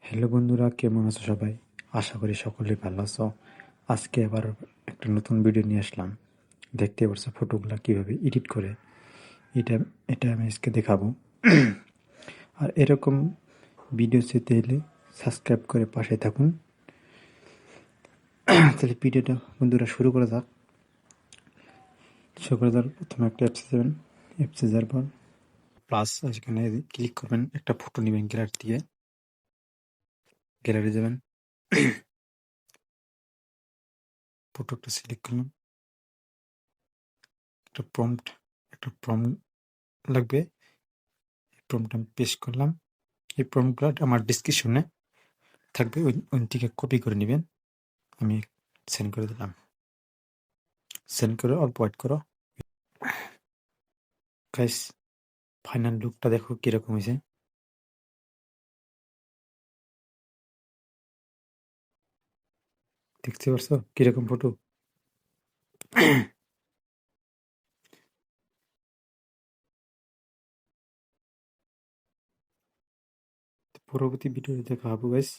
Hello বন্ধুরা, কেমন আছো সবাই? আশা করি সকলে ভালো আছো। আজকে আবার একটা নতুন ভিডিও নিয়ে আসলাম। দেখতে পাচ্ছ ফটোগুলা কিভাবে এডিট করে, এটা এটা আমি আজকে দেখাবো। আর এরকম ভিডিও পেতে হলে সাবস্ক্রাইব করে পাশে থাকুন। তাহলে ভিডিওটা বন্ধুরা শুরু করা যাক। শুরু করে দেওয়ার প্রথমে একটা অ্যাপসে যাবেন। অ্যাপসে যাওয়ার পর প্লাস এখানে ক্লিক করবেন, একটা ফটো নেবেন গ্যালারি থেকে। গ্যালারি যাবেন, ফটোটা সিলেক্ট করলাম। একটা প্রম্পট লাগবে, প্রম্পট আমি পেস্ট করলাম। এই প্রম্পটটা আমার ডিসক্রিপশনে থাকবে, ওই থেকে কপি করে নেবেন। আমি সেন্ড করে দিলাম। সেন্ড করে অল্প ওয়েট করো। গাইস, ফাইনাল লুকটা দেখো কিরকম হয়েছে। দেখতে পারছো কিরকম ফটো? পরবর্তী ভিডিও দেখা হবে গাইস।